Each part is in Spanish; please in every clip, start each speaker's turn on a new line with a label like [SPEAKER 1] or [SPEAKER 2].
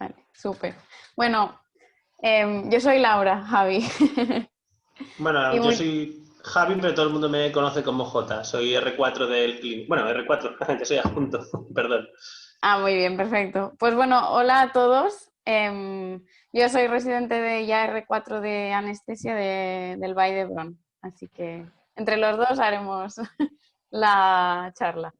[SPEAKER 1] Vale, súper. Bueno, yo soy Laura, Javi. Y
[SPEAKER 2] Bueno, yo
[SPEAKER 1] muy...
[SPEAKER 2] soy Javi, pero todo el mundo me conoce como J. Soy R4 del clínico. Bueno, R4, que soy adjunto, perdón.
[SPEAKER 1] Muy bien, perfecto. Pues bueno, hola a todos. Yo soy residente de ya R4 de anestesia del Vall d'Hebron, así que entre los dos haremos la charla.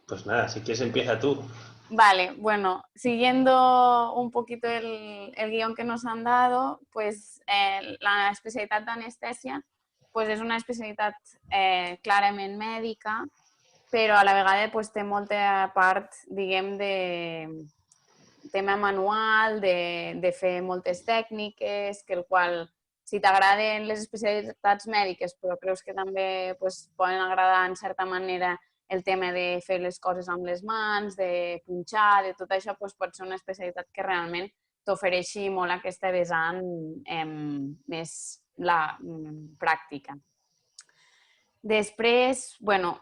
[SPEAKER 2] Pues nada, si quieres empieza tú.
[SPEAKER 1] Vale, bueno, siguiendo un poquito el guión que nos han dado, pues la especialitat d'anestèsia pues és una especialitat clarament mèdica, però a la vegada pues, té molta part, diguem, de tema manual, de fer moltes tècniques, que el qual, si t'agraden les especialitats mèdiques, però creus que també pues, poden agradar en certa manera el tema de fer les coses amb les mans, de punxar, de tot això, doncs pot ser una especialitat que realment t'ofereixi molt aquesta vessant més la pràctica. Després, bueno,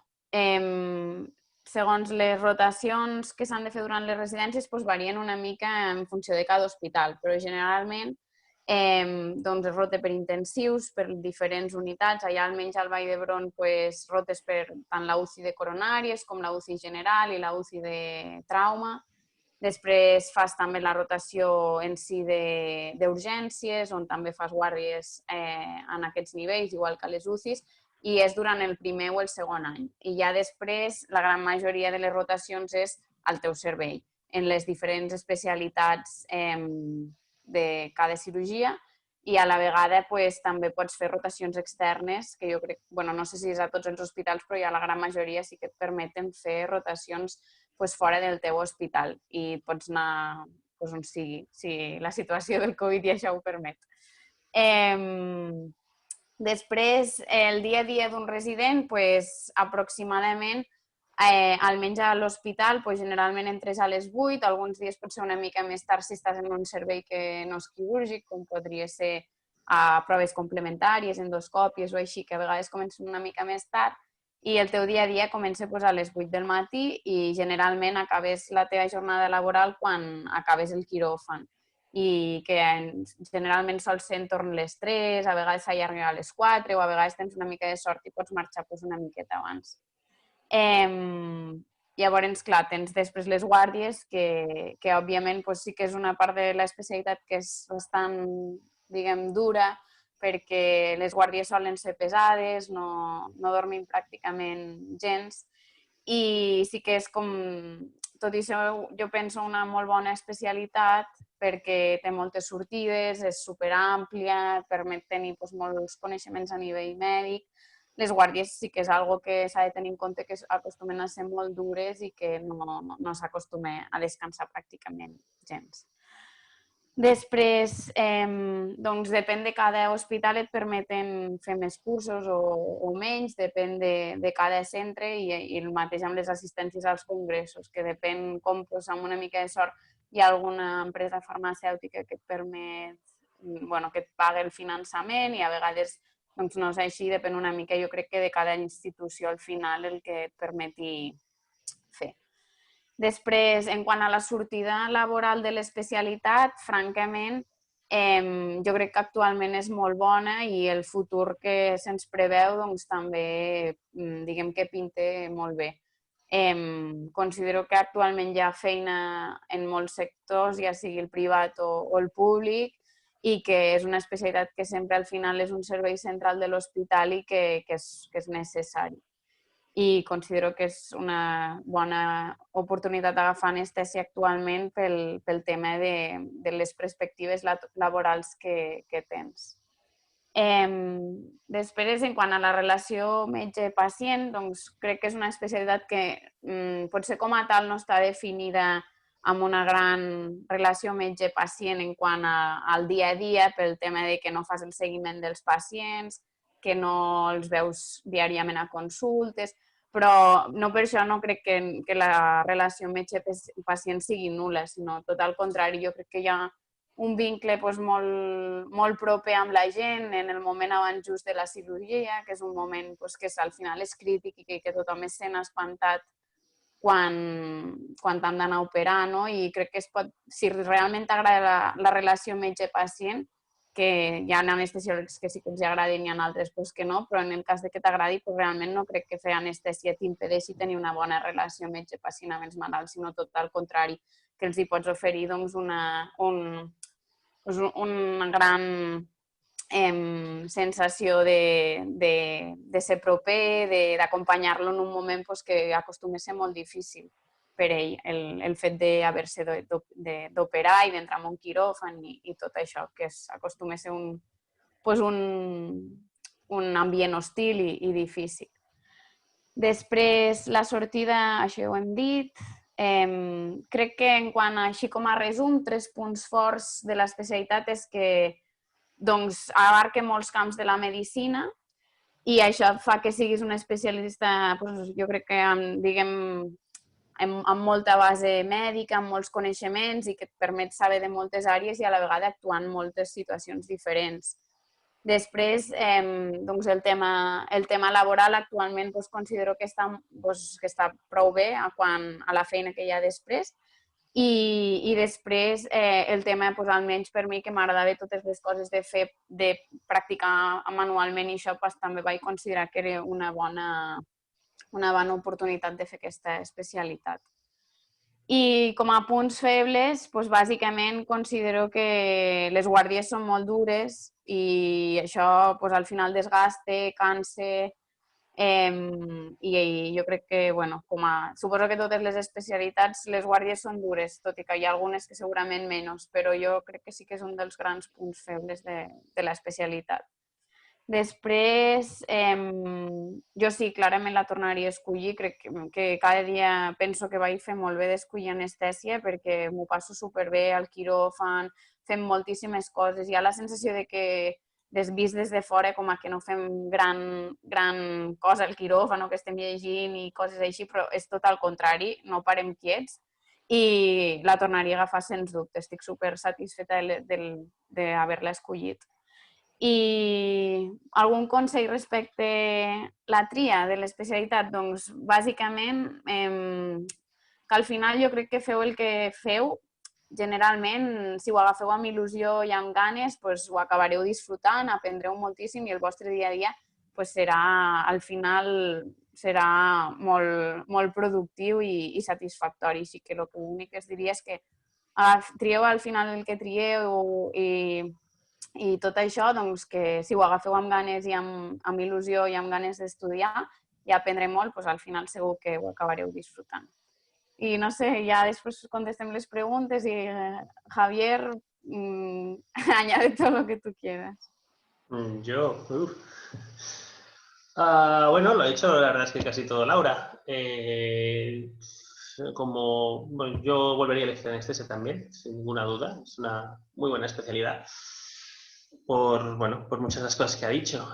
[SPEAKER 1] segons les rotacions que s'han de fer durant les residències, doncs varien una mica en funció de cada hospital, però generalment doncs es rota per intensius, per diferents unitats. Allà almenys al Vall d'Hebron pues, rotes per tant la UCI de coronàries com la UCI general i la UCI de trauma. Després fas també la rotació en si d'urgències, on també fas guàrdies en aquests nivells, igual que a les UCIs, i és durant el primer o el segon any. I ja després, la gran majoria de les rotacions és al teu servei, en les diferents especialitats de cada cirurgia, i a la vegada pues, també pots fer rotacions externes, que jo crec, bueno, no sé si és a tots els hospitals, però ja la gran majoria sí que et permeten fer rotacions pues, fora del teu hospital i pots anar pues, on sigui, si la situació del Covid i això ho permet. Després, el dia a dia d'un resident, pues, aproximadament, almenys a l'hospital, pues, generalment entres a les 8, alguns dies pot ser una mica més tard si estàs en un servei que no és quirúrgic, com podria ser a proves complementàries, endoscòpies o així, que a vegades comencen una mica més tard, i el teu dia a dia comença pues, a les 8 del matí i generalment acabes la teva jornada laboral quan acabes el quiròfan i que generalment sol ser entorn les 3, a vegades s'allarga a les 4 o a vegades tens una mica de sort i pots marxar pues, una miqueta abans. Llavors, clar, tens després les guàrdies, que òbviament pues, sí que és una part de l'especialitat que és bastant, diguem, dura, perquè les guàrdies solen ser pesades, no dormim pràcticament gens, i sí que és com, tot i ser, jo penso, una molt bona especialitat perquè té moltes sortides, és superàmplia, permet tenir doncs, molts coneixements a nivell mèdic. Les guàrdies sí que és algo que s'ha de tenir en compte que acostumen a ser molt dures i que no s'acostuma a descansar pràcticament gens. Després, doncs, depèn de cada hospital, et permeten fer més cursos o menys, depèn de cada centre i el mateix amb les assistències als congressos, que depèn com, doncs, amb una mica de sort, hi ha alguna empresa farmacèutica que et permet, bueno, que et paga el finançament i a vegades doncs, no és així, depèn una mica, jo crec que de cada institució al final el que et permeti fer. Després, en quant a la sortida laboral de l'especialitat, francament, jo crec que actualment és molt bona i el futur que se'ns preveu doncs, també diguem que pinta molt bé. Considero que actualment hi ha feina en molts sectors, ja sigui el privat o el públic, i que és una especialitat que sempre al final és un servei central de l'hospital i que és necessari. I considero que és una bona oportunitat d'agafar anestèsia actualment pel tema de les perspectives laborals que tens. Després, en quant a la relació metge-pacient, doncs crec que és una especialitat que potser com a tal no està definida amb una gran relació metge-pacient en quant al dia a dia pel tema de que no fas el seguiment dels pacients, que no els veus diàriament a consultes, però no per això no crec que la relació metge-pacient sigui nul·la, sinó tot al contrari, jo crec que hi ha un vincle doncs, molt proper amb la gent en el moment abans just de la cirurgia, que és un moment doncs, que al final és crític i que tothom es sent espantat quan t'han d'anar a operar, no? I crec que si realment t'agrada la relació metge-pacient, que hi ha anestesiòlegs que sí que els agraden i hi ha altres pues, que no, però en el cas de que t'agradi, pues, realment no crec que fer anestèsia t'impedeixi tenir una bona relació metge-pacient amb els malalts, sinó tot al contrari, que els hi pots oferir doncs, una gran sensació de ser proper, d'acompanyar-lo en un moment pues, que acostuma a ser molt difícil per ell, el fet d'haver-se d'operar i d'entrar en un quiròfan i tot això, que acostuma a ser un ambient hostil i difícil. Després, la sortida, això ja ho hem dit. Crec que en quant a, així com a resum, 3 punts forts de l'especialitat és que doncs, abarca molts camps de la medicina i això fa que siguis un especialista, doncs, jo crec que amb molta base mèdica, amb molts coneixements i que et permet saber de moltes àrees i a la vegada actuar en moltes situacions diferents. Després, doncs el tema laboral actualment doncs, considero que està prou bé a la feina que hi ha després. I després el tema, doncs, almenys per mi, que m'agradava totes les coses de practicar manualment i això també vaig considerar que era una bona oportunitat de fer aquesta especialitat. I com a punts febles, doncs, bàsicament considero que les guàrdies són molt dures i això doncs, al final desgaste, cansa, i jo crec que, bueno, suposo que totes les especialitats, les guàrdies són dures, tot i que hi ha algunes que segurament menys, però jo crec que sí que és un dels grans punts febles de l'especialitat. Després, jo sí, clarament la tornaria a escollir, crec que cada dia penso que vaig fer molt bé d'escollir anestèsia perquè m'ho passo superbé al quiròfan, fem moltíssimes coses, hi ha la sensació de que vist des de fora com a que no fem gran cosa al quiròfan o que estem llegint i coses així, però és tot al contrari, no parem quiets i la tornaria a agafar sens dubte. Estic super satisfeta d'haver-la escollit. I algun consell respecte a la tria de l'especialitat? Doncs bàsicament que al final jo crec que feu el que feu. Generalment, si ho agafeu amb il·lusió i amb ganes, doncs ho acabareu disfrutant, aprendreu moltíssim i el vostre dia a dia al final serà molt productiu i satisfactori. Així que el únic que es diria és que trieu al final el que trieu i tot això, doncs que si ho agafeu amb ganes i amb il·lusió i amb ganes d'estudiar i aprendre molt, doncs al final segur que ho acabareu disfrutant. I no sé, ja després contestem les preguntes y Javier, añade todo lo que tú quieras.
[SPEAKER 2] Yo, bueno, lo ha hecho la verdad es que casi todo Laura. Bueno, yo volvería a elegir anestesia también, sin ninguna duda. Es una muy buena especialidad por muchas de las cosas que ha dicho.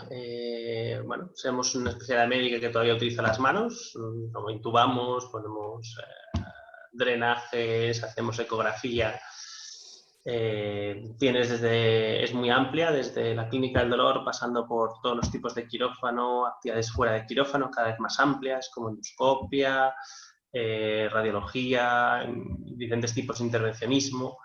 [SPEAKER 2] Bueno, somos una especialidad médica que todavía utiliza las manos, como intubamos, ponemos drenajes, hacemos ecografía. Es muy amplia, desde la clínica del dolor, pasando por todos los tipos de quirófano, actividades fuera de quirófano, cada vez más amplias, como endoscopia, radiología, diferentes tipos de intervencionismo.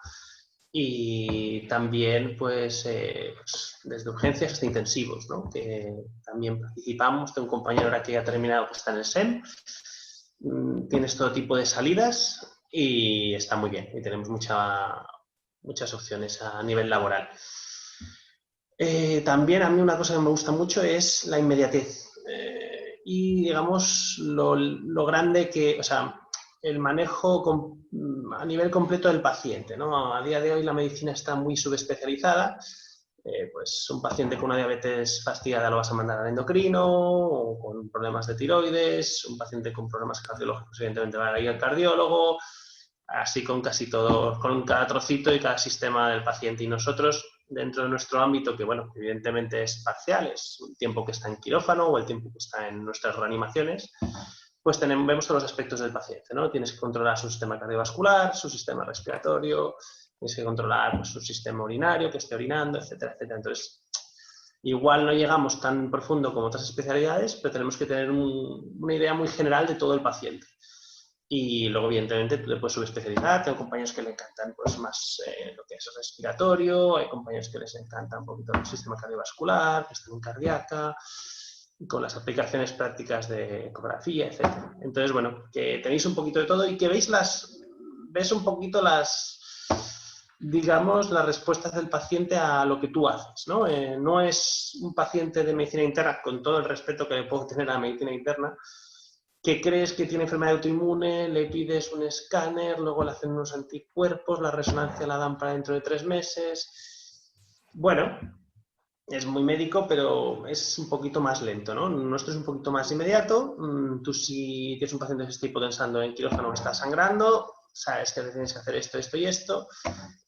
[SPEAKER 2] Y también, desde urgencias hasta intensivos, ¿no? Que también participamos. Tengo un compañero ahora que ya ha terminado, que está en el SEM. Tienes todo tipo de salidas y está muy bien. Y tenemos muchas opciones a nivel laboral. También a mí una cosa que me gusta mucho es la inmediatez. Y, digamos, lo grande que... O sea, el manejo a nivel completo del paciente, ¿no? A día de hoy la medicina está muy subespecializada. Pues un paciente con una diabetes fastidiada lo vas a mandar al endocrino, o con problemas de tiroides, un paciente con problemas cardiológicos evidentemente va a ir al cardiólogo, así con casi todo, con cada trocito y cada sistema del paciente. Y nosotros, dentro de nuestro ámbito, que bueno, evidentemente es parcial, es el tiempo que está en quirófano o el tiempo que está en nuestras reanimaciones, pues vemos todos los aspectos del paciente, ¿no? Tienes que controlar su sistema cardiovascular, su sistema respiratorio, tienes que controlar su sistema urinario, que esté orinando, etcétera, etcétera. Entonces, igual no llegamos tan profundo como otras especialidades, pero tenemos que tener una idea muy general de todo el paciente. Y luego, evidentemente, tú te puedes subespecializar. Tengo compañeros que le encantan pues, más lo que es respiratorio, hay compañeros que les encanta un poquito el sistema cardiovascular, gestión cardíaca, con las aplicaciones prácticas de ecografía, etc. Entonces, bueno, que tenéis un poquito de todo y que ves un poquito digamos, las respuestas del paciente a lo que tú haces, ¿no? No es un paciente de medicina interna, con todo el respeto que le puedo tener a la medicina interna, que crees que tiene enfermedad autoinmune, le pides un escáner, luego le hacen unos anticuerpos, la resonancia la dan para dentro de 3 meses. Bueno, es muy médico, pero es un poquito más lento, ¿no? Nuestro es un poquito más inmediato. Tú si tienes un paciente de este tipo pensando en quirófano que está sangrando, sabes que tienes que hacer esto, esto y esto,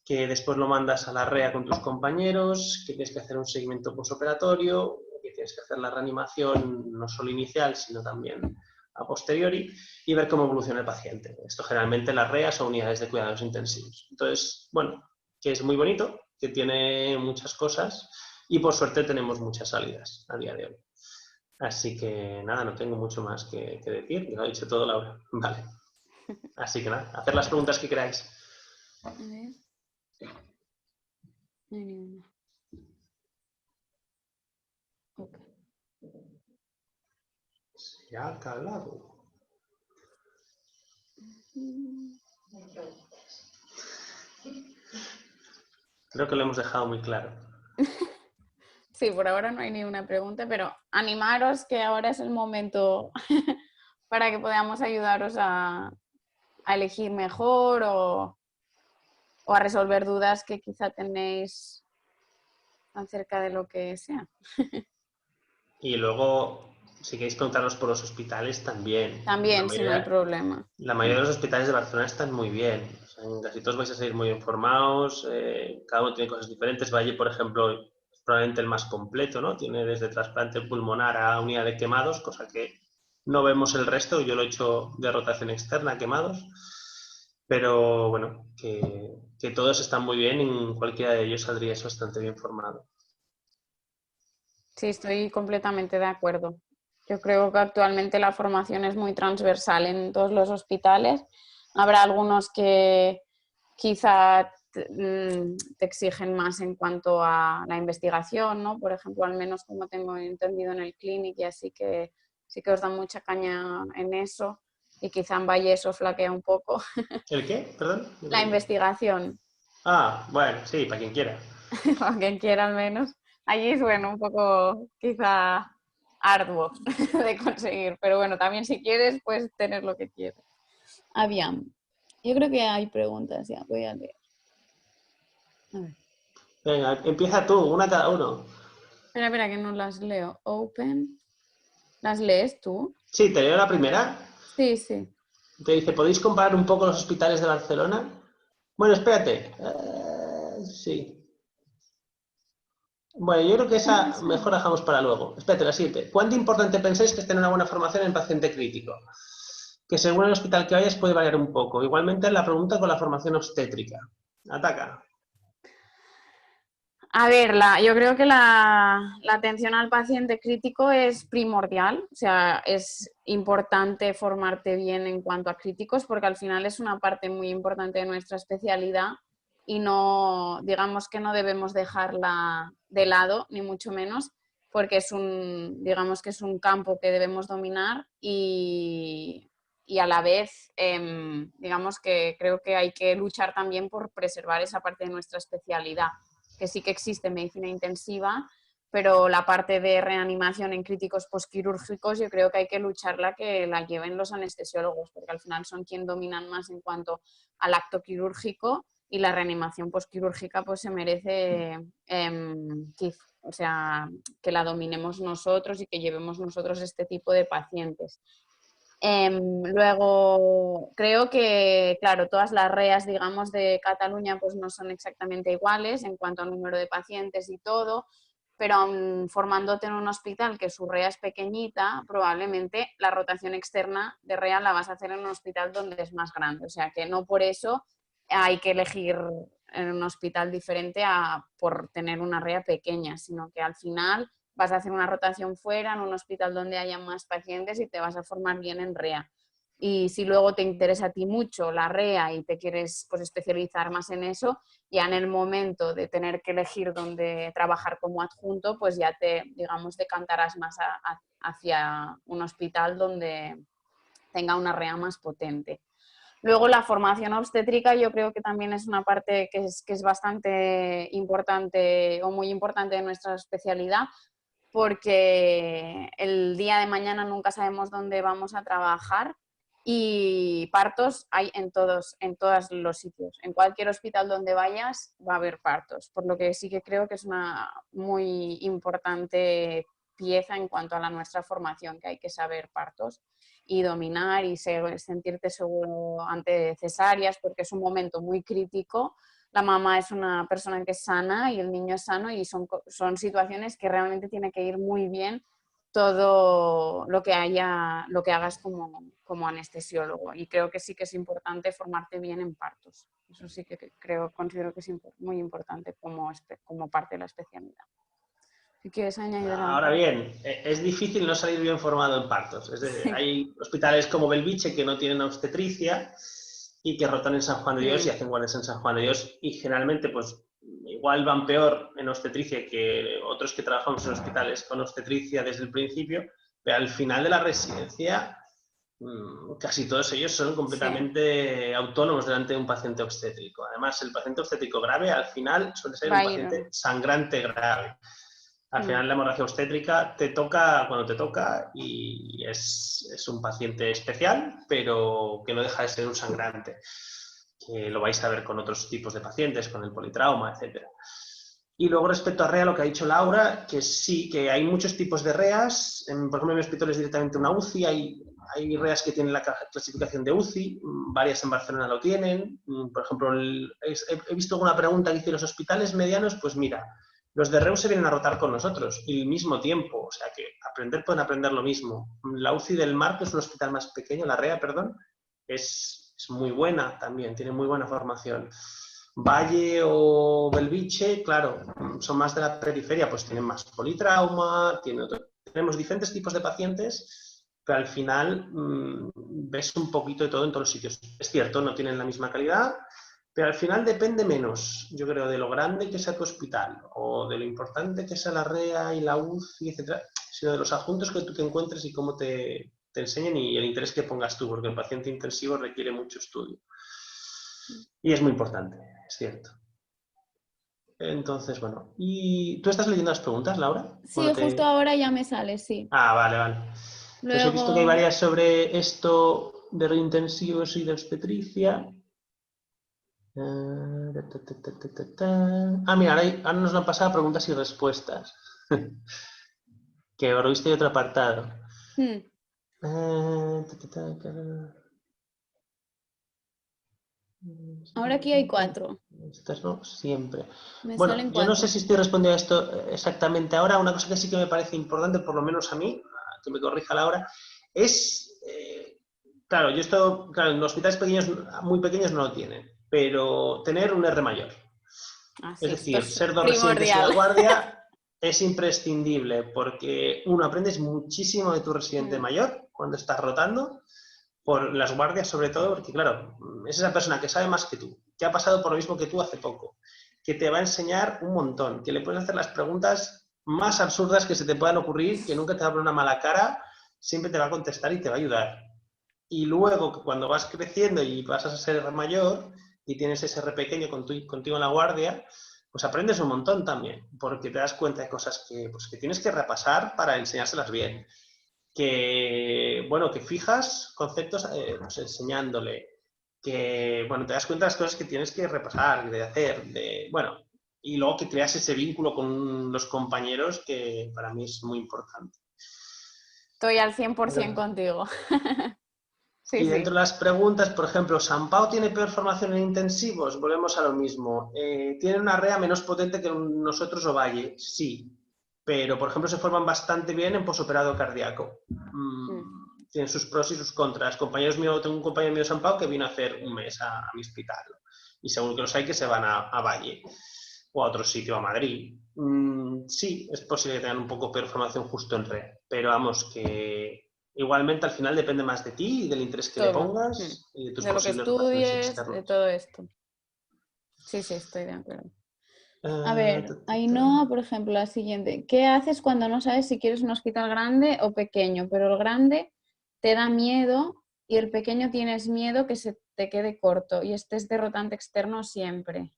[SPEAKER 2] que después lo mandas a la REA con tus compañeros, que tienes que hacer un seguimiento postoperatorio, que tienes que hacer la reanimación no solo inicial, sino también a posteriori, y ver cómo evoluciona el paciente. Esto generalmente las REAs son unidades de cuidados intensivos. Entonces, bueno, que es muy bonito, que tiene muchas cosas, y por suerte tenemos muchas salidas a día de hoy. Así que nada, no tengo mucho más que decir, lo ha dicho todo Laura. Vale. Así que nada, hacer las preguntas que queráis.
[SPEAKER 1] A ver. No hay ni una. Ok.
[SPEAKER 2] Se ha calado. Creo que lo hemos dejado muy claro.
[SPEAKER 1] Sí, por ahora no hay ni una pregunta, pero animaros que ahora es el momento para que podamos ayudaros a elegir mejor o a resolver dudas que quizá tenéis acerca de lo que sea.
[SPEAKER 2] Y luego, si queréis preguntarnos por los hospitales, también.
[SPEAKER 1] También, si no hay problema.
[SPEAKER 2] La mayoría de los hospitales de Barcelona están muy bien. O sea, en casi todos vais a salir muy informados. Cada uno tiene cosas diferentes. Valle, por ejemplo, es probablemente el más completo, ¿no? Tiene desde trasplante pulmonar a unidad de quemados, cosa que no vemos el resto. Yo lo he hecho de rotación externa, quemados. Pero bueno, que todos están muy bien y en cualquiera de ellos saldrías bastante bien formado.
[SPEAKER 1] Sí, estoy completamente de acuerdo. Yo creo que actualmente la formación es muy transversal en todos los hospitales. Habrá algunos que quizá te exigen más en cuanto a la investigación, ¿no? Por ejemplo, al menos como tengo entendido en el Clinic, y así que sí que os dan mucha caña en eso y quizá en Valle eso flaquea un poco.
[SPEAKER 2] ¿El qué? Perdón.
[SPEAKER 1] La investigación,
[SPEAKER 2] Ah, bueno, sí, para quien quiera.
[SPEAKER 1] para quien quiera al menos. Allí es bueno, un poco quizá arduo de conseguir, pero bueno, también si quieres, puedes tener lo que quieras. Aviam, yo creo que hay preguntas, ya voy a leer. A ver.
[SPEAKER 2] Venga, empieza tú, una cada uno.
[SPEAKER 1] Espera, que no las leo. Open. ¿Las lees tú?
[SPEAKER 2] Sí, te leo la primera.
[SPEAKER 1] Sí, sí.
[SPEAKER 2] Te dice, ¿podéis comparar un poco los hospitales de Barcelona? Bueno, espérate. Sí. Bueno, yo creo que esa mejor dejamos para luego. Espérate, la siguiente. ¿Cuánto importante pensáis que es tener una buena formación en paciente crítico? Que según el hospital que vayas puede variar un poco. Igualmente la pregunta con la formación obstétrica. Ataca.
[SPEAKER 1] A ver, yo creo que la atención al paciente crítico es primordial, o sea, es importante formarte bien en cuanto a críticos porque al final es una parte muy importante de nuestra especialidad y no, digamos que no debemos dejarla de lado, ni mucho menos, porque digamos que es un campo que debemos dominar y a la vez, digamos que creo que hay que luchar también por preservar esa parte de nuestra especialidad que sí que existe en medicina intensiva, pero la parte de reanimación en críticos posquirúrgicos yo creo que hay que lucharla que la lleven los anestesiólogos, porque al final son quien dominan más en cuanto al acto quirúrgico y la reanimación posquirúrgica pues se merece o sea, que la dominemos nosotros y que llevemos nosotros este tipo de pacientes. Luego, creo que, claro, todas las REAs, digamos, de Cataluña pues no son exactamente iguales en cuanto al número de pacientes y todo, pero aun formándote en un hospital que su REA es pequeñita, probablemente la rotación externa de REA la vas a hacer en un hospital donde es más grande. O sea que no por eso hay que elegir en un hospital diferente por tener una REA pequeña, sino que al final vas a hacer una rotación fuera, en un hospital donde haya más pacientes y te vas a formar bien en REA. y si luego te interesa a ti mucho la REA y te quieres pues, especializar más en eso, ya en el momento de tener que elegir dónde trabajar como adjunto, pues ya te, digamos, decantarás más hacia un hospital donde tenga una REA más potente. Luego la formación obstétrica yo creo que también es una parte que es bastante importante o muy importante de nuestra especialidad, porque el día de mañana nunca sabemos dónde vamos a trabajar y partos hay en todos los sitios. En cualquier hospital donde vayas va a haber partos, por lo que sí que creo que es una muy importante pieza en cuanto a nuestra formación, que hay que saber partos y dominar y sentirte seguro ante cesáreas, porque es un momento muy crítico. La mamá es una persona que es sana y el niño es sano y son situaciones que realmente tiene que ir muy bien todo lo que hagas como anestesiólogo. Y creo que sí que es importante formarte bien en partos. Eso sí que considero que es muy importante como parte de la especialidad. Si quieres añadir
[SPEAKER 2] Ahora
[SPEAKER 1] algo.
[SPEAKER 2] bien, es difícil no salir bien formado en partos. Es decir, hay hospitales como Belviche que no tienen obstetricia y que rotan en San Juan de Dios y hacen guardias en San Juan de Dios y generalmente pues igual van peor en obstetricia que otros que trabajamos en hospitales con obstetricia desde el principio, pero al final de la residencia casi todos ellos son completamente autónomos delante de un paciente obstétrico. Además, el paciente obstétrico grave al final suele ser un paciente sangrante grave. Al final la hemorragia obstétrica te toca cuando te toca y es un paciente especial, pero que no deja de ser un sangrante, que lo vais a ver con otros tipos de pacientes, con el politrauma, etc. Y luego respecto a REA, lo que ha dicho Laura, que sí, que hay muchos tipos de REAs. Por ejemplo, en mi hospital es directamente una UCI, hay REAs que tienen la clasificación de UCI, varias en Barcelona lo tienen. Por ejemplo, he visto alguna pregunta que dice los hospitales medianos, pues mira, los de Reus se vienen a rotar con nosotros y al mismo tiempo, o sea que pueden aprender lo mismo. La UCI del Mar, que es un hospital más pequeño, la REA, perdón, es muy buena también, tiene muy buena formación. Valle o Belviche, claro, son más de la periferia, pues tienen más politrauma, tenemos diferentes tipos de pacientes, pero al final ves un poquito de todo en todos los sitios. Es cierto, no tienen la misma calidad, pero al final depende menos, yo creo, de lo grande que sea tu hospital o de lo importante que sea la REA y la UCI, etcétera, sino de los adjuntos que tú te encuentres y cómo te enseñen y el interés que pongas tú, porque el paciente intensivo requiere mucho estudio. Y es muy importante, es cierto. Entonces, bueno. ¿Y tú estás leyendo las preguntas, Laura?
[SPEAKER 1] Sí, justo ahora ya me sale, sí.
[SPEAKER 2] Ah, vale, vale. Entonces he visto que hay varias sobre esto de reintensivos y de obstetricia. Mira, ahora nos lo han pasado preguntas y respuestas. Que ahora viste otro apartado.
[SPEAKER 1] Ahora aquí hay 4.
[SPEAKER 2] Estas no, siempre.
[SPEAKER 1] Bueno,
[SPEAKER 2] yo no sé si estoy respondiendo a esto exactamente ahora. Una cosa que sí que me parece importante, por lo menos a mí, que me corrija Laura, es, claro, en hospitales pequeños, muy pequeños no lo tienen, pero tener un R mayor. Es decir, ser 2 residentes y la guardia es imprescindible porque, uno, aprendes muchísimo de tu residente mayor cuando estás rotando, por las guardias sobre todo, porque claro, es esa persona que sabe más que tú, que ha pasado por lo mismo que tú hace poco, que te va a enseñar un montón, que le puedes hacer las preguntas más absurdas que se te puedan ocurrir, que nunca te va a poner una mala cara, siempre te va a contestar y te va a ayudar. Y luego, cuando vas creciendo y vas a ser mayor y tienes ese R pequeño contigo en la guardia, pues aprendes un montón también, porque te das cuenta de cosas que tienes que repasar para enseñárselas bien. Que fijas conceptos pues enseñándole, que, te das cuenta de las cosas que tienes que repasar, de hacer, y luego que creas ese vínculo con los compañeros que para mí es muy importante.
[SPEAKER 1] Estoy al 100% contigo.
[SPEAKER 2] Y dentro de las preguntas, por ejemplo, ¿San Pau tiene peor formación en intensivos? Volvemos a lo mismo. ¿Tiene una REA menos potente que nosotros o Valle? Sí. Pero, por ejemplo, se forman bastante bien en posoperado cardíaco. Tienen sus pros y sus contras. Tengo un compañero mío de San Pau que vino a hacer un mes a mi hospital. Y seguro que los hay que se van a Valle o a otro sitio, a Madrid. Sí, es posible que tengan un poco peor formación justo en REA. Pero vamos, que Igualmente, al final depende más de ti y del interés que le
[SPEAKER 1] Todo.
[SPEAKER 2] pongas y de tus
[SPEAKER 1] De lo que
[SPEAKER 2] posibles rotaciones
[SPEAKER 1] estudies, de
[SPEAKER 2] externas.
[SPEAKER 1] todo esto. Sí, sí, estoy de acuerdo. A
[SPEAKER 2] Ah,
[SPEAKER 1] ver, Ainhoa, por ejemplo, la siguiente. ¿Qué haces cuando no sabes si quieres un hospital grande o pequeño? Pero el grande te da miedo y el pequeño tienes miedo que se te quede corto y estés de rotante externo siempre.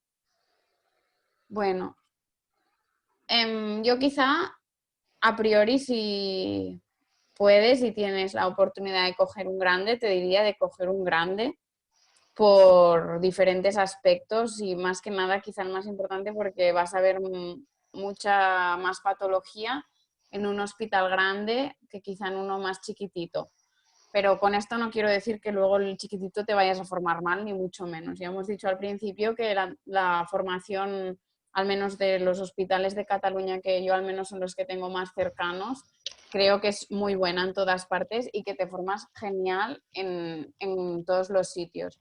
[SPEAKER 1] Bueno, yo quizá a priori si puedes y tienes la oportunidad de coger un grande, te diría de coger un grande por diferentes aspectos y más que nada quizá el más importante porque vas a ver mucha más patología en un hospital grande que quizá en uno más chiquitito. Pero con esto no quiero decir que luego el chiquitito te vayas a formar mal, ni mucho menos. Ya hemos dicho al principio que la formación, al menos de los hospitales de Cataluña, que yo al menos son los que tengo más cercanos, creo que es muy buena en todas partes y que te formas genial en todos los sitios.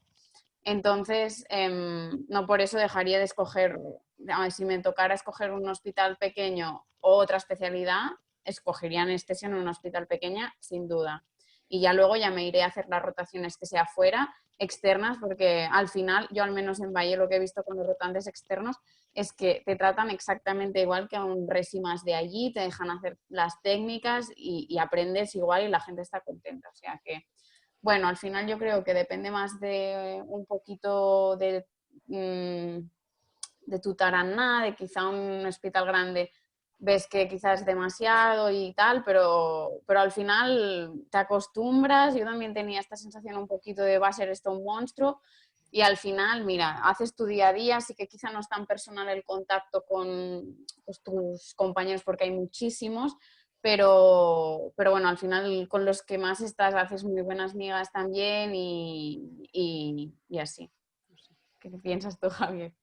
[SPEAKER 1] Entonces, no por eso dejaría de escoger, si me tocara escoger un hospital pequeño o otra especialidad, escogería anestesia en un hospital pequeño, sin duda. Y ya luego ya me iré a hacer las rotaciones que sea fuera, externas, porque al final, yo al menos en Valle lo que he visto con los rotantes externos es que te tratan exactamente igual que a un resi más de allí, te dejan hacer las técnicas y aprendes igual y la gente está contenta. O sea que bueno, al final yo creo que depende más de un poquito de tu taraná, de quizá un hospital grande ves que quizás es demasiado y tal, pero al final te acostumbras. Yo también tenía esta sensación un poquito de va a ser esto un monstruo y al final, mira, haces tu día a día, así que quizá no es tan personal el contacto con pues, tus compañeros porque hay muchísimos, pero bueno, al final con los que más estás haces muy buenas migas también y así. No sé. ¿Qué piensas tú, Javier?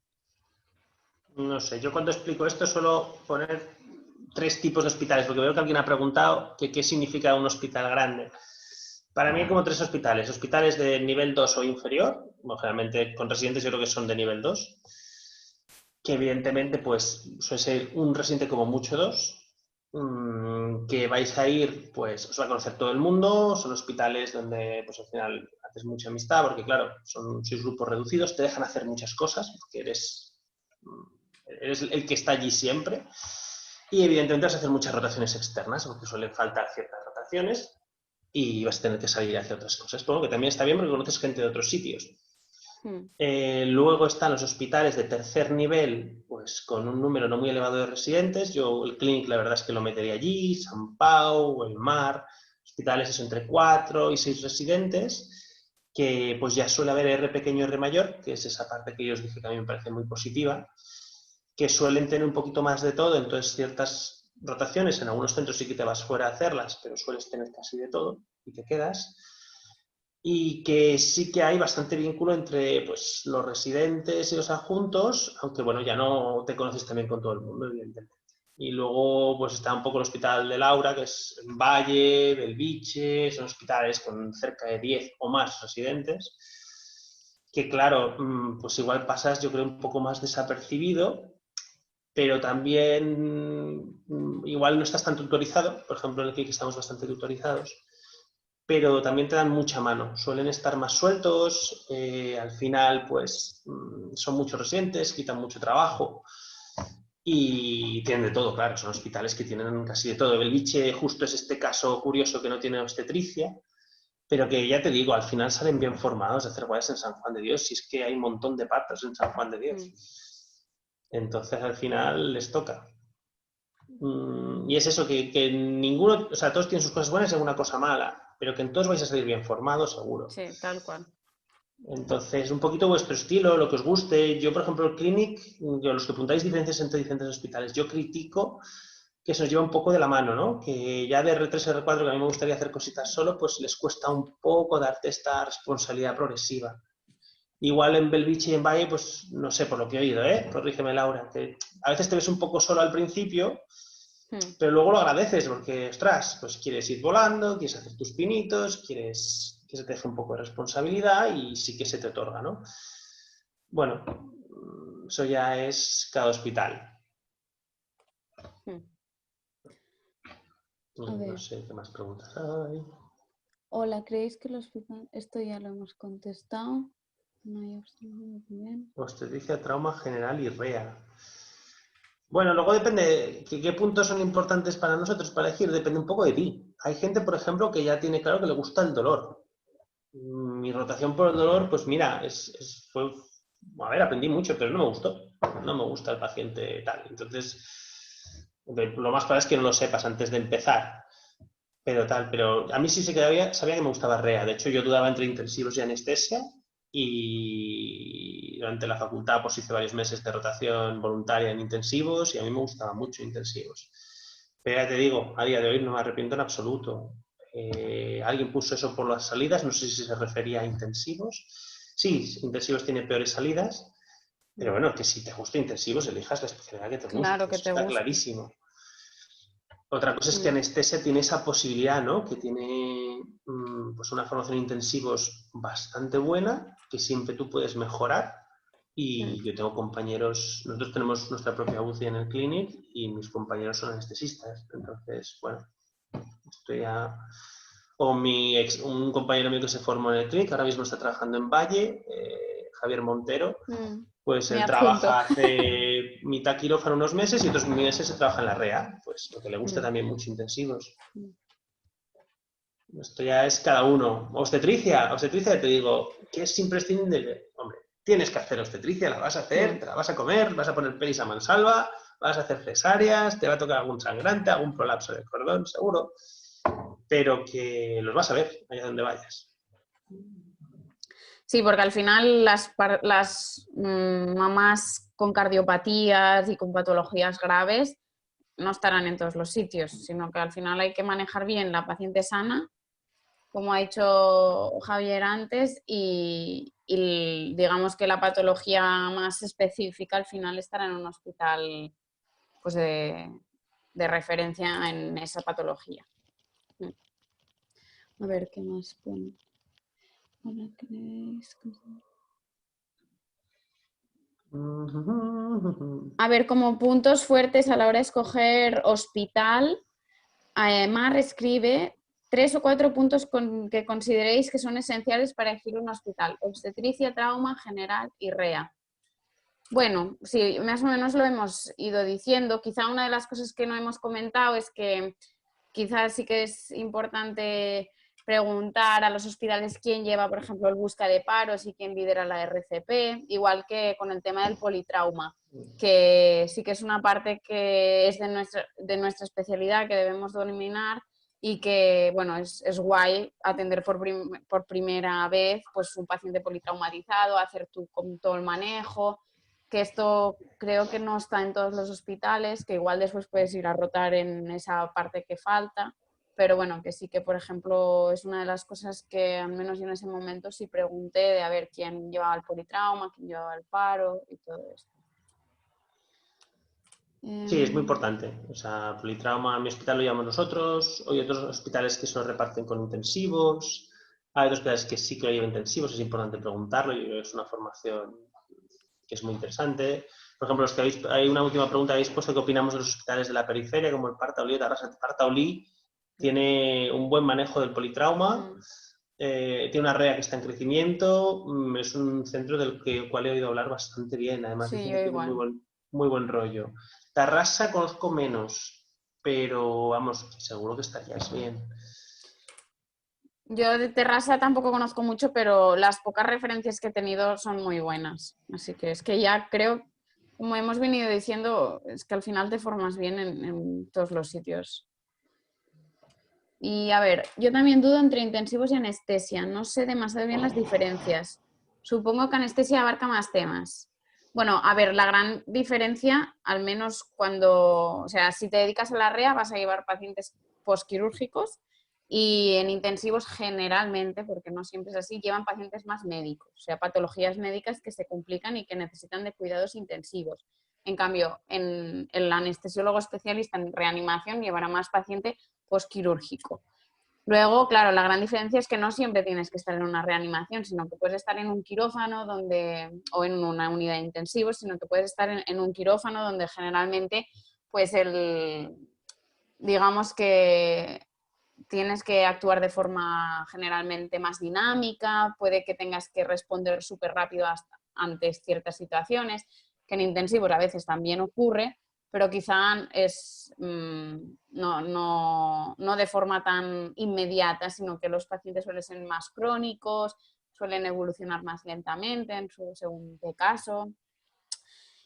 [SPEAKER 2] No sé, yo cuando explico esto suelo poner 3 tipos de hospitales, porque veo que alguien ha preguntado que qué significa un hospital grande. Para mí hay como 3 hospitales. Hospitales de nivel 2 o inferior, bueno, generalmente con residentes yo creo que son de nivel 2, que evidentemente pues suele ser un residente como mucho 2, que vais a ir, pues os va a conocer todo el mundo, son hospitales donde pues al final haces mucha amistad, porque claro, sois grupos reducidos, te dejan hacer muchas cosas, porque eres el que está allí siempre, y evidentemente vas a hacer muchas rotaciones externas, porque suelen faltar ciertas rotaciones, y vas a tener que salir hacia otras cosas. Bueno, que también está bien porque conoces gente de otros sitios. Luego están los hospitales de tercer nivel, pues con un número no muy elevado de residentes. Yo el Clínic la verdad es que lo metería allí, San Pau, El Mar, hospitales eso entre 4 y 6 residentes, que pues ya suele haber R pequeño, R mayor, que es esa parte que yo os dije que a mí me parece muy positiva, que suelen tener un poquito más de todo, entonces ciertas rotaciones, en algunos centros sí que te vas fuera a hacerlas, pero sueles tener casi de todo y te quedas. Y que sí que hay bastante vínculo entre pues, los residentes y los adjuntos, aunque bueno, ya no te conoces también con todo el mundo, evidentemente. Y luego pues está un poco el Hospital de Laura, que es en Valle, Belviche, son hospitales con cerca de 10 o más residentes, que claro, pues igual pasas yo creo un poco más desapercibido, pero también igual no estás tan tutorizado, por ejemplo en el que estamos bastante tutorizados, pero también te dan mucha mano. Suelen estar más sueltos, al final pues son muchos residentes, quitan mucho trabajo y tienen de todo, claro, son hospitales que tienen casi de todo. Belviche justo es este caso curioso que no tiene obstetricia, pero que ya te digo, al final salen bien formados de hacer guardias en San Juan de Dios, si es que hay un montón de patos en San Juan de Dios. Entonces al final les toca. Y es eso, que ninguno, o sea, todos tienen sus cosas buenas y alguna cosa mala, pero que en todos vais a salir bien formados, seguro.
[SPEAKER 1] Sí, tal cual.
[SPEAKER 2] Entonces, un poquito vuestro estilo, lo que os guste. Yo, por ejemplo, el Clinic, yo, los que apuntáis diferencias entre diferentes hospitales, yo critico que se os lleva un poco de la mano, ¿no? Que ya de R3 y R4, que a mí me gustaría hacer cositas solo, pues les cuesta un poco darte esta responsabilidad progresiva. Igual en Belviche y en Valle, pues no sé, por lo que he oído, ¿eh? Corrígeme, Laura, que a veces te ves un poco solo al principio, pero luego lo agradeces porque, ostras, pues quieres ir volando, quieres hacer tus pinitos, quieres que se te deje un poco de responsabilidad y sí que se te otorga, ¿no? Bueno, eso ya es cada hospital.
[SPEAKER 1] A
[SPEAKER 2] No
[SPEAKER 1] ver.
[SPEAKER 2] sé qué más preguntas hay.
[SPEAKER 1] Hola, ¿creéis que el hospital? Esto ya lo hemos contestado. No hay observación, muy bien.
[SPEAKER 2] Obstetricia, trauma general y REA. Bueno, luego depende qué puntos son importantes para nosotros para elegir, depende un poco de ti. Hay gente, por ejemplo, que ya tiene claro que le gusta el dolor. Mi rotación por el dolor, pues mira, fue, a ver, aprendí mucho, pero no me gustó. No me gusta el paciente tal. Entonces, lo más probable es que no lo sepas antes de empezar. Pero a mí sí se sabía que me gustaba REA. De hecho, yo dudaba entre intensivos y anestesia y durante la facultad pues hice varios meses de rotación voluntaria en intensivos y a mí me gustaba mucho intensivos. Pero ya te digo, a día de hoy no me arrepiento en absoluto. Alguien puso eso por las salidas, no sé si se refería a intensivos. Sí, intensivos tiene peores salidas, pero bueno, que si te gusta intensivos, elijas la especialidad que te guste,
[SPEAKER 1] Claro que
[SPEAKER 2] eso
[SPEAKER 1] te
[SPEAKER 2] está
[SPEAKER 1] guste.
[SPEAKER 2] clarísimo. Otra cosa es que
[SPEAKER 1] Mm,
[SPEAKER 2] anestesia tiene esa posibilidad, ¿no? Que tiene pues una formación en intensivos bastante buena, que siempre tú puedes mejorar.
[SPEAKER 1] mm.
[SPEAKER 2] Y yo tengo compañeros, nosotros tenemos nuestra propia UCI en el clinic y mis compañeros son anestesistas. Entonces, bueno, estoy ya... O un compañero mío que se formó en el clinic, ahora mismo está trabajando en Valle, Javier Montero,
[SPEAKER 1] Mm.
[SPEAKER 2] pues
[SPEAKER 1] Me
[SPEAKER 2] él
[SPEAKER 1] adjunto.
[SPEAKER 2] trabaja, hace mitad quirófano unos meses y otros meses se trabaja en la REA, pues lo que le gusta
[SPEAKER 1] Mm,
[SPEAKER 2] también mucho intensivos.
[SPEAKER 1] mm.
[SPEAKER 2] Esto ya es cada uno. Obstetricia te digo, ¿qué es imprescindible? Hombre, tienes que hacer obstetricia, la vas a hacer,
[SPEAKER 1] Mm.
[SPEAKER 2] te la vas a comer, vas a poner pelis a mansalva, vas a hacer cesáreas, te va a tocar algún sangrante, algún prolapso del cordón, seguro, pero que los vas a ver allá donde vayas.
[SPEAKER 1] Sí, porque al final las mamás con cardiopatías y con patologías graves no estarán en todos los sitios, sino que al final hay que manejar bien la paciente sana, como ha dicho Javier antes, y digamos que la patología más específica al final estará en un hospital pues de referencia en esa patología. A ver, ¿qué más pone? Hola, ¿creéis que... A ver, como puntos fuertes a la hora de escoger hospital, Mar escribe 3 o 4 puntos que consideréis que son esenciales para elegir un hospital: obstetricia, trauma, general y REA. Bueno, sí, más o menos lo hemos ido diciendo. Quizá una de las cosas que no hemos comentado es que quizás sí que es importante preguntar a los hospitales quién lleva, por ejemplo, el busca de paros y quién lidera la RCP, igual que con el tema del politrauma, que sí que es una parte que es de nuestra especialidad que debemos dominar y que, bueno, es guay atender por primera vez pues un paciente politraumatizado, hacer con todo el manejo, que esto creo que no está en todos los hospitales, que igual después puedes ir a rotar en esa parte que falta, pero bueno, que sí que, por ejemplo, es una de las cosas que al menos yo en ese momento sí pregunté de a ver quién llevaba el politrauma, quién llevaba el paro y todo esto.
[SPEAKER 2] Sí, es muy importante. O sea, politrauma en mi hospital lo llevamos nosotros, hay otros hospitales que se lo reparten con intensivos, hay otros hospitales que sí que lo llevan intensivos, es importante preguntarlo, y es una formación que es muy interesante. Por ejemplo, los que hay una última pregunta, habéis puesto qué opinamos de los hospitales de la periferia, como el Partaulí de Tarrasa. El Partaulí tiene un buen manejo del politrauma, tiene una REA que está en crecimiento, es un centro del cual he oído hablar bastante bien, además
[SPEAKER 1] Sí,
[SPEAKER 2] dicen
[SPEAKER 1] yo
[SPEAKER 2] que tiene
[SPEAKER 1] igual.
[SPEAKER 2] muy buen rollo. Tarrasa conozco menos, pero vamos, seguro que estarías bien.
[SPEAKER 1] Yo de Terrassa tampoco conozco mucho, pero las pocas referencias que he tenido son muy buenas. Así que es que ya creo, como hemos venido diciendo, es que al final te formas bien en todos los sitios. Y a ver, yo también dudo entre intensivos y anestesia. No sé demasiado bien las diferencias. Supongo que anestesia abarca más temas. Bueno, a ver, la gran diferencia, al menos cuando, o sea, si te dedicas a la REA vas a llevar pacientes postquirúrgicos y en intensivos generalmente, porque no siempre es así, llevan pacientes más médicos, o sea, patologías médicas que se complican y que necesitan de cuidados intensivos. En cambio, el anestesiólogo especialista en reanimación llevará más paciente postquirúrgico. Luego, claro, la gran diferencia es que no siempre tienes que estar en una reanimación, sino que puedes estar en un quirófano o en una unidad de intensivos, sino que puedes estar en un quirófano donde generalmente, pues digamos que tienes que actuar de forma generalmente más dinámica, puede que tengas que responder súper rápido ante ciertas situaciones, que en intensivos a veces también ocurre, pero quizá es no de forma tan inmediata, sino que los pacientes suelen ser más crónicos, suelen evolucionar más lentamente según qué caso.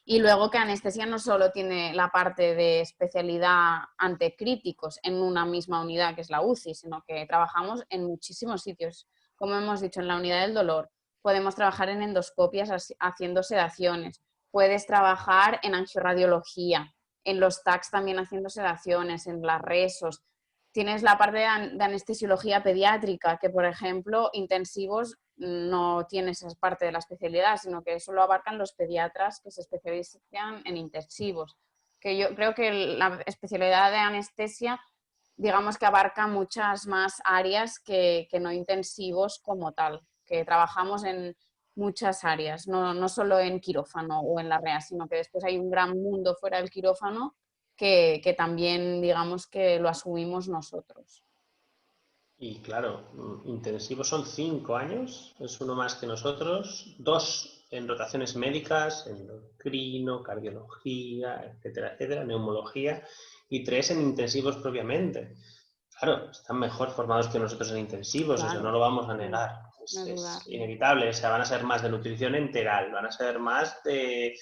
[SPEAKER 1] Y luego que anestesia no solo tiene la parte de especialidad ante críticos en una misma unidad que es la UCI, sino que trabajamos en muchísimos sitios. Como hemos dicho, en la unidad del dolor podemos trabajar en endoscopias haciendo sedaciones, puedes trabajar en angiorradiología, en los TACs también haciendo sedaciones, en las resos. Tienes la parte de anestesiología pediátrica, que por ejemplo intensivos no tiene esa parte de la especialidad, sino que eso lo abarcan los pediatras que se especializan en intensivos. Que yo creo que la especialidad de anestesia, digamos que abarca muchas más áreas que no intensivos como tal, que trabajamos en muchas áreas, no solo en quirófano o en la REA, sino que después hay un gran mundo fuera del quirófano que también, digamos, que lo asumimos nosotros.
[SPEAKER 2] Y claro, intensivos son 5 años, es uno más que nosotros, 2 en rotaciones médicas, endocrino, cardiología, etcétera, etcétera, neumología, y 3 en intensivos propiamente. Claro, están mejor formados que nosotros en intensivos, eso no
[SPEAKER 1] Claro,
[SPEAKER 2] lo vamos a negar.
[SPEAKER 1] no
[SPEAKER 2] Es
[SPEAKER 1] dudarlo.
[SPEAKER 2] inevitable, o sea, van a ser más de nutrición enteral, van a ser más de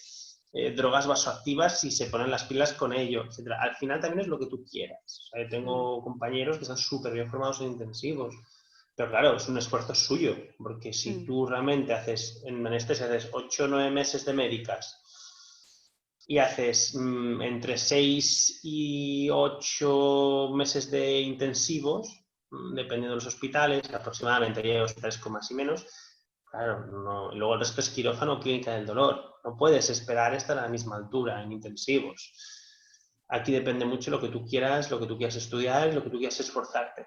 [SPEAKER 2] drogas vasoactivas si se ponen las pilas con ello, etc. Al final también es lo que tú quieras. O sea, yo tengo compañeros que están súper bien formados en intensivos, pero claro, es un esfuerzo suyo, porque si tú realmente haces, en anestesia haces 8 o 9 meses de médicas y haces entre 6 y 8 meses de intensivos, dependiendo de los hospitales, aproximadamente hay hospitales con más y menos, claro, no, luego el resto es quirófano o clínica del dolor. No puedes esperar estar a la misma altura en intensivos. Aquí depende mucho lo que tú quieras estudiar y lo que tú quieras esforzarte.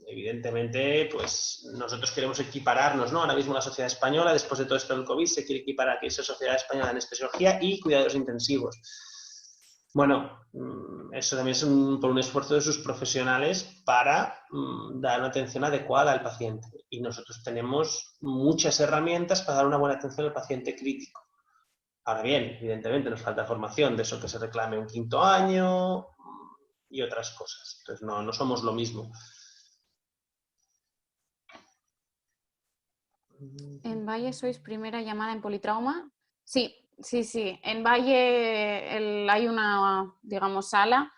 [SPEAKER 2] Evidentemente, pues nosotros queremos equipararnos, ¿no? Ahora mismo la sociedad española, después de todo esto del COVID, se quiere equiparar a que es la Sociedad Española de Anestesiología y Cuidados Intensivos. Bueno, eso también es por un esfuerzo de sus profesionales para dar una atención adecuada al paciente. Y nosotros tenemos muchas herramientas para dar una buena atención al paciente crítico. Ahora bien, evidentemente nos falta formación de eso que se reclame un 5.º año y otras cosas. Entonces no somos lo mismo.
[SPEAKER 1] ¿En Valle sois primera llamada en politrauma? Sí. En Valle hay una, digamos, sala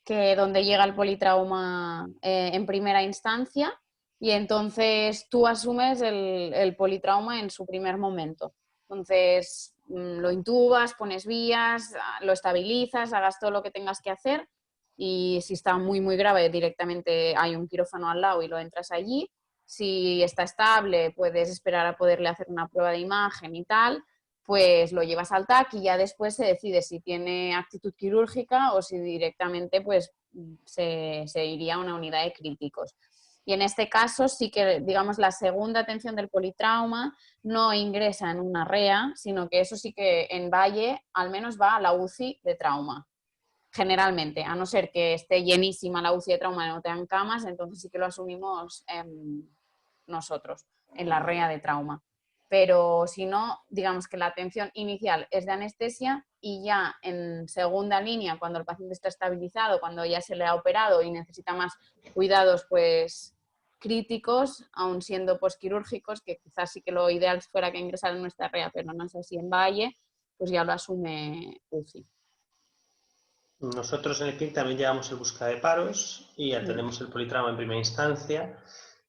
[SPEAKER 1] donde llega el politrauma en primera instancia y entonces tú asumes el politrauma en su primer momento. Entonces lo intubas, pones vías, lo estabilizas, hagas todo lo que tengas que hacer y si está muy, muy grave directamente hay un quirófano al lado y lo entras allí. Si está estable, puedes esperar a poderle hacer una prueba de imagen y tal, pues lo llevas al TAC y ya después se decide si tiene actitud quirúrgica o si directamente pues, se iría a una unidad de críticos. Y en este caso sí que, digamos, la segunda atención del politrauma no ingresa en una REA, sino que eso sí que en Valle al menos va a la UCI de trauma. Generalmente, a no ser que esté llenísima la UCI de trauma y no tengan camas, entonces sí que lo asumimos nosotros, en la REA de trauma. Pero si no, digamos que la atención inicial es de anestesia y ya en segunda línea, cuando el paciente está estabilizado, cuando ya se le ha operado y necesita más cuidados pues críticos, aun siendo posquirúrgicos, que quizás sí que lo ideal fuera que ingresara en nuestra REA, pero no es así en Valle, pues ya lo asume UCI.
[SPEAKER 2] Nosotros en el CLIC también llevamos el búsqueda de paros y atendemos el politrauma en primera instancia.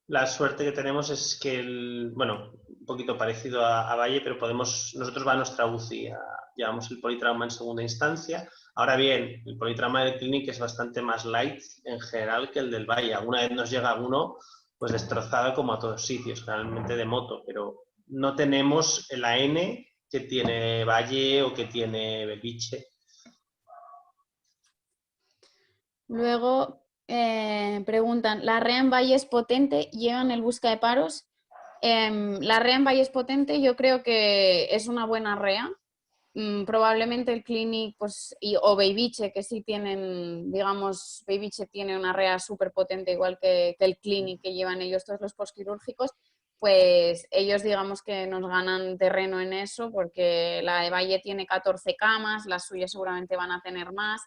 [SPEAKER 2] La suerte que tenemos es que, bueno, un poquito parecido a Valle, pero nosotros va a nuestra UCI, llevamos el politrauma en segunda instancia. Ahora bien, el politrauma del Clinic es bastante más light en general que el del Valle. Alguna vez nos llega uno pues destrozado como a todos sitios, realmente de moto, pero no tenemos la N que tiene Valle o que tiene Belviche.
[SPEAKER 1] Luego preguntan, ¿la REA en Valle es potente? ¿Llevan el busca de paros? La REA en Valle es potente, yo creo que es una buena REA. probablemente el Clinic pues, o Beibiche, que sí tienen, digamos, Beibiche tiene una REA súper potente, igual que el Clinic que llevan ellos todos los postquirúrgicos, pues ellos digamos que nos ganan terreno en eso, porque la de Valle tiene 14 camas, las suyas seguramente van a tener más,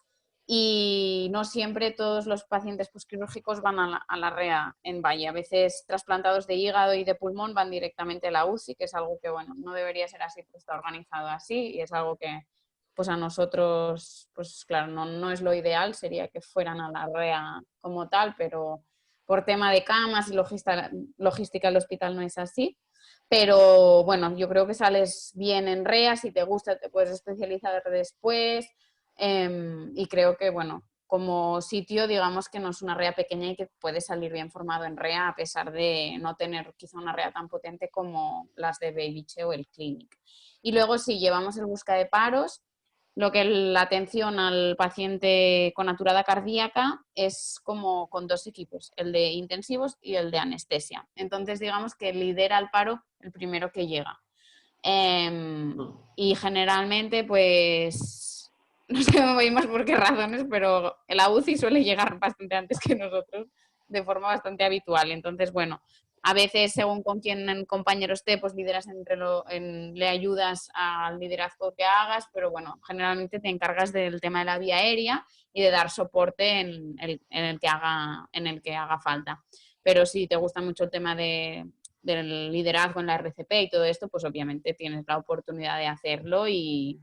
[SPEAKER 1] y no siempre todos los pacientes postquirúrgicos van a la REA en Valle. A veces trasplantados de hígado y de pulmón van directamente a la UCI, que es algo que, bueno, no debería ser así, pero está organizado así y es algo que, pues a nosotros, pues claro, no es lo ideal, sería que fueran a la REA como tal, pero por tema de camas y logística del hospital no es así. Pero bueno, yo creo que sales bien en REA, si te gusta te puedes especializar después. Y creo que, bueno, como sitio, digamos que no es una REA pequeña y que puede salir bien formado en REA a pesar de no tener quizá una REA tan potente como las de Beibiche o el Clinic. Y luego si llevamos el busca de paros, lo que la atención al paciente con aturada cardíaca es como con dos equipos, el de intensivos y el de anestesia. Entonces digamos que lidera el paro el primero que llega. Y generalmente pues no sé muy más por qué razones, pero la UCI suele llegar bastante antes que nosotros, de forma bastante habitual. Entonces, bueno, a veces según con quién el compañero esté, pues lideras le ayudas al liderazgo que hagas, pero bueno, generalmente te encargas del tema de la vía aérea y de dar soporte en el que haga falta. Pero si te gusta mucho el tema del liderazgo en la RCP y todo esto, pues obviamente tienes la oportunidad de hacerlo y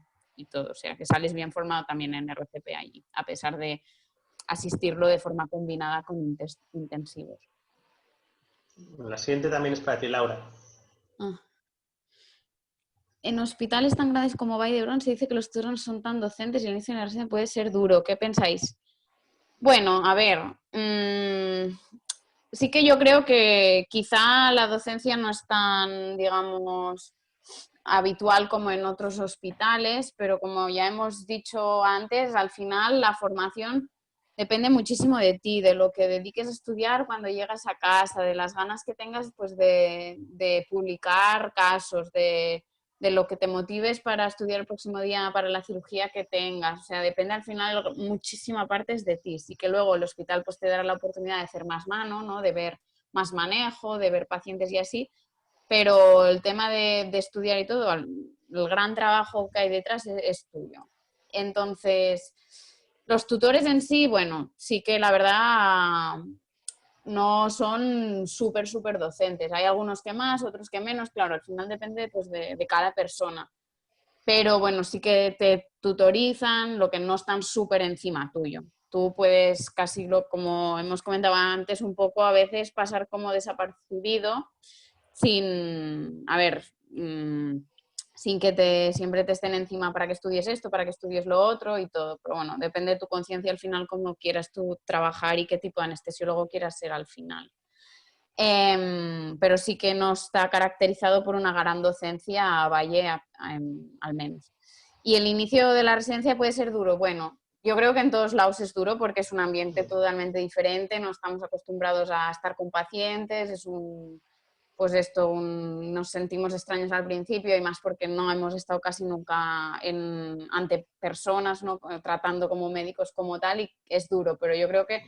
[SPEAKER 1] todo. O sea, que sales bien formado también en RCP allí, a pesar de asistirlo de forma combinada con intensivos.
[SPEAKER 2] La siguiente también es para ti, Laura.
[SPEAKER 1] En hospitales tan grandes como Vall d'Hebron se dice que los turnos son tan docentes y el inicio de la residencia puede ser duro. ¿Qué pensáis? Bueno, a ver, sí que yo creo que quizá la docencia no es tan, digamos, habitual como en otros hospitales, pero como ya hemos dicho antes, al final la formación depende muchísimo de ti, de lo que dediques a estudiar cuando llegas a casa, de las ganas que tengas pues de publicar casos, de lo que te motives para estudiar el próximo día para la cirugía que tengas. O sea, depende al final muchísima parte es de ti. Sí que luego el hospital pues te dará la oportunidad de hacer más mano, ¿no? De ver más manejo, de ver pacientes y así, pero el tema de estudiar y todo, el gran trabajo que hay detrás es tuyo. Entonces, los tutores en sí, bueno, sí que la verdad no son súper docentes. Hay algunos que más, otros que menos, claro, al final depende pues, de cada persona. Pero bueno, sí que te tutorizan, lo que no están súper encima tuyo. Tú puedes casi, como hemos comentado antes, un poco a veces pasar como desapercibido sin, a ver, sin que siempre te estén encima para que estudies esto, para que estudies lo otro y todo. Pero bueno, depende de tu conciencia al final cómo quieras tú trabajar y qué tipo de anestesiólogo quieras ser al final. Pero sí que no está caracterizado por una gran docencia a Valle, al menos. Y el inicio de la residencia puede ser duro. Bueno, yo creo que en todos lados es duro porque es un ambiente totalmente diferente, no estamos acostumbrados a estar con pacientes, es pues esto, nos sentimos extraños al principio y más porque no hemos estado casi nunca ante personas, ¿no? Tratando como médicos como tal y es duro, pero yo creo que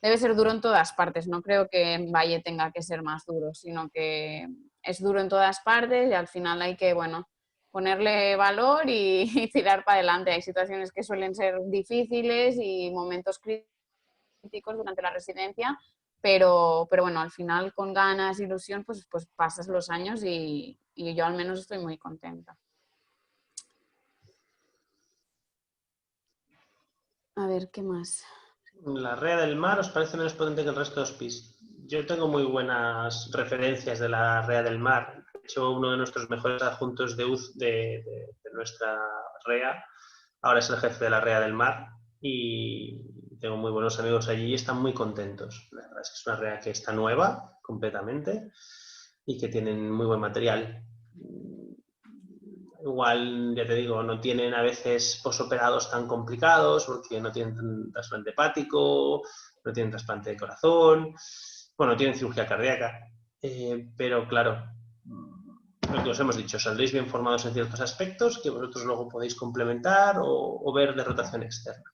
[SPEAKER 1] debe ser duro en todas partes, no creo que en Valle tenga que ser más duro, sino que es duro en todas partes y al final hay que, bueno, ponerle valor y tirar para adelante. Hay situaciones que suelen ser difíciles y momentos críticos durante la residencia, pero bueno, al final con ganas, ilusión, pues pasas los años y yo al menos estoy muy contenta. A ver, ¿qué más?
[SPEAKER 2] ¿La REA del Mar os parece menos potente que el resto de hospis? Yo tengo muy buenas referencias de la REA del Mar. De hecho, uno de nuestros mejores adjuntos de nuestra REA ahora es el jefe de la REA del Mar y tengo muy buenos amigos allí y están muy contentos. La verdad es que es una REA que está nueva completamente y que tienen muy buen material. Igual, ya te digo, no tienen a veces posoperados tan complicados porque no tienen trasplante hepático, no tienen trasplante de corazón, bueno, tienen cirugía cardíaca, pero claro, lo que os hemos dicho, saldréis bien formados en ciertos aspectos que vosotros luego podéis complementar o ver de rotación externa.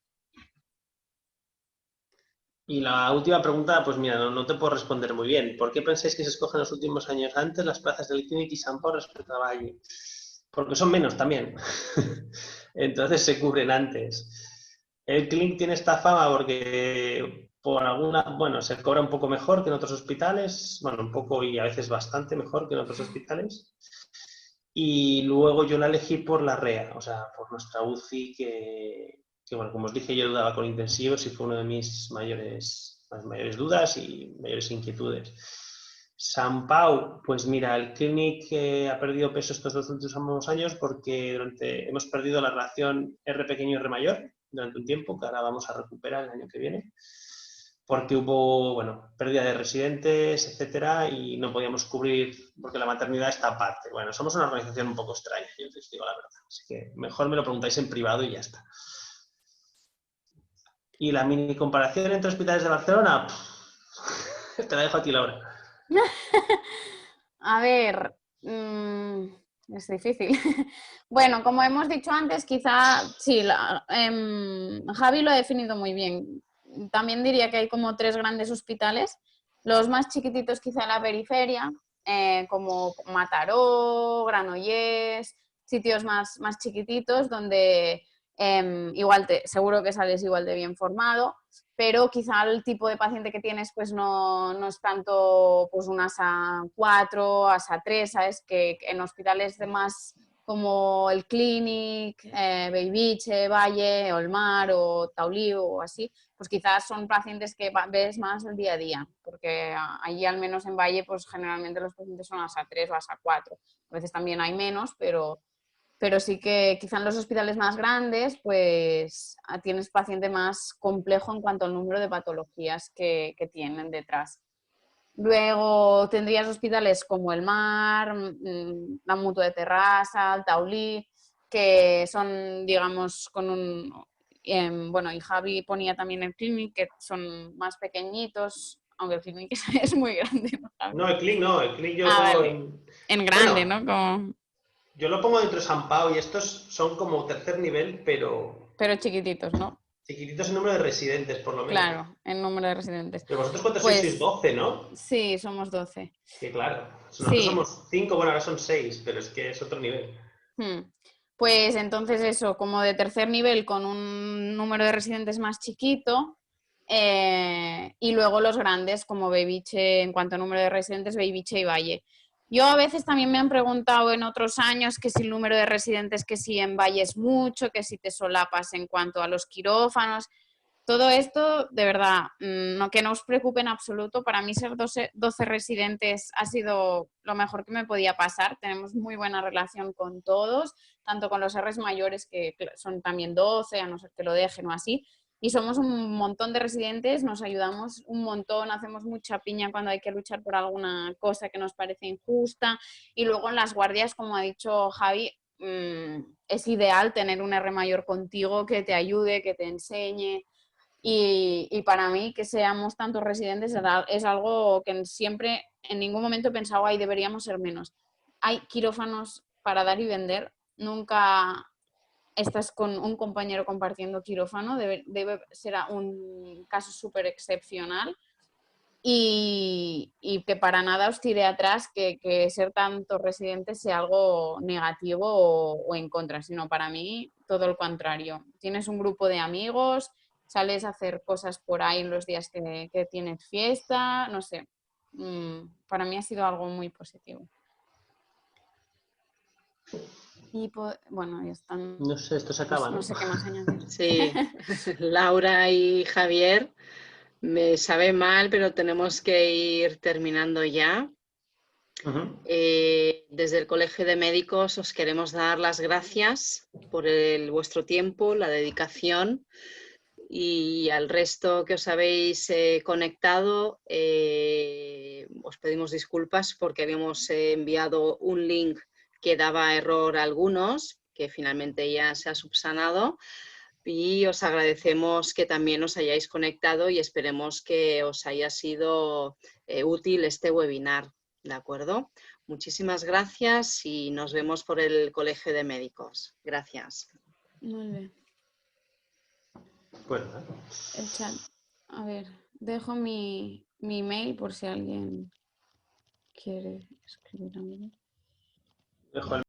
[SPEAKER 2] Y la última pregunta, pues mira, no te puedo responder muy bien. ¿Por qué pensáis que se escogen los últimos años antes las plazas del Clinic y San Pau respecto a Valle? Porque son menos también. Entonces se cubren antes. El Clinic tiene esta fama porque por alguna, bueno, se cobra un poco mejor que en otros hospitales, bueno, un poco y a veces bastante mejor que en otros hospitales. Y luego yo la elegí por la REA, o sea, por nuestra UCI que bueno, como os dije, yo dudaba con intensivos y fue una de mis mayores dudas y mayores inquietudes. San Pau, pues mira, el Clinic ha perdido peso estos 2 últimos años porque hemos perdido la relación R pequeño R mayor durante un tiempo, que ahora vamos a recuperar el año que viene, porque hubo, bueno, pérdida de residentes, etcétera, y no podíamos cubrir, porque la maternidad está aparte. Bueno, somos una organización un poco extraña, yo os digo la verdad. Así que mejor me lo preguntáis en privado y ya está. Y la mini comparación entre hospitales de Barcelona, te la dejo a ti, Laura.
[SPEAKER 1] A ver, es difícil. Bueno, como hemos dicho antes, quizá sí, Javi lo ha definido muy bien. También diría que hay como 3 grandes hospitales, los más chiquititos quizá en la periferia, como Mataró, Granollers, sitios más chiquititos donde igual seguro que sales igual de bien formado, pero quizá el tipo de paciente que tienes pues no es tanto pues un ASA 4, ASA 3, ¿sabes? Que en hospitales de más como el Clinic, Bellvitge, Valle, Olmar o Taulí o así, pues quizás son pacientes que ves más el día a día, porque allí al menos en Valle pues generalmente los pacientes son ASA 3 o ASA 4. A veces también hay menos, pero sí que quizá en los hospitales más grandes pues tienes paciente más complejo en cuanto al número de patologías que tienen detrás. Luego tendrías hospitales como el Mar, la Mutua de Terrassa, el Taulí, que son, digamos, con un... bueno, y Javi ponía también el Clinic, que son más pequeñitos, aunque el Clinic es muy grande, ¿no, Javi?
[SPEAKER 2] No, el Clinic yo lo pongo
[SPEAKER 1] vale. En grande,
[SPEAKER 2] bueno,
[SPEAKER 1] ¿no? Como...
[SPEAKER 2] yo lo pongo dentro de San Pau y estos son como tercer nivel, pero
[SPEAKER 1] Pero chiquititos, ¿no?
[SPEAKER 2] chiquititos en número de residentes, por lo menos.
[SPEAKER 1] Claro, en número de residentes.
[SPEAKER 2] Pero vosotros, ¿cuántos sois? Sois
[SPEAKER 1] Pues
[SPEAKER 2] 12, ¿no?
[SPEAKER 1] sí, somos 12.
[SPEAKER 2] Que claro, nosotros
[SPEAKER 1] Sí.
[SPEAKER 2] somos 5, bueno, ahora son 6, pero es que es otro nivel.
[SPEAKER 1] Pues entonces eso, como de tercer nivel con un número de residentes más chiquito, y luego los grandes como Bellvitge, en cuanto a número de residentes, Bellvitge y Valle. Yo a veces también me han preguntado en otros años que si el número de residentes, que si en Valle es mucho, que si te solapas en cuanto a los quirófanos. Todo esto, de verdad, no, que no os preocupe en absoluto. Para mí ser 12 residentes ha sido lo mejor que me podía pasar. Tenemos muy buena relación con todos, tanto con los Rs mayores, que son también 12, a no ser que lo dejen o así. Y somos un montón de residentes, nos ayudamos un montón, hacemos mucha piña cuando hay que luchar por alguna cosa que nos parece injusta. Y luego en las guardias, como ha dicho Javi, es ideal tener un R mayor contigo que te ayude, que te enseñe. Y para mí que seamos tantos residentes es algo que siempre, en ningún momento he pensado, ay, deberíamos ser menos. Hay quirófanos para dar y vender. Nunca estás con un compañero compartiendo quirófano. Debe ser un caso súper excepcional. Y que para nada os tire atrás que ser tantos residentes sea algo negativo o en contra, sino para mí todo lo contrario. Tienes un grupo de amigos, sales a hacer cosas por ahí en los días que tienes fiesta, no sé. Para mí ha sido algo muy positivo. Y bueno, ya están.
[SPEAKER 2] No sé, esto se acaba, ¿no?
[SPEAKER 1] No sé qué más añadir.
[SPEAKER 3] Sí, Laura y Javier, me sabe mal, pero tenemos que ir terminando ya. Desde el Colegio de Médicos os queremos dar las gracias por vuestro tiempo, la dedicación, y al resto que os habéis conectado os pedimos disculpas porque habíamos enviado un link que daba error a algunos, que finalmente ya se ha subsanado, y os agradecemos que también os hayáis conectado y esperemos que os haya sido útil este webinar, ¿de acuerdo? Muchísimas gracias y nos vemos por el Colegio de Médicos. Gracias.
[SPEAKER 1] Molt bé.
[SPEAKER 2] Bueno,
[SPEAKER 1] El chat. A ver, dejo mi email por si alguien quiere escribir algo.
[SPEAKER 2] dejo el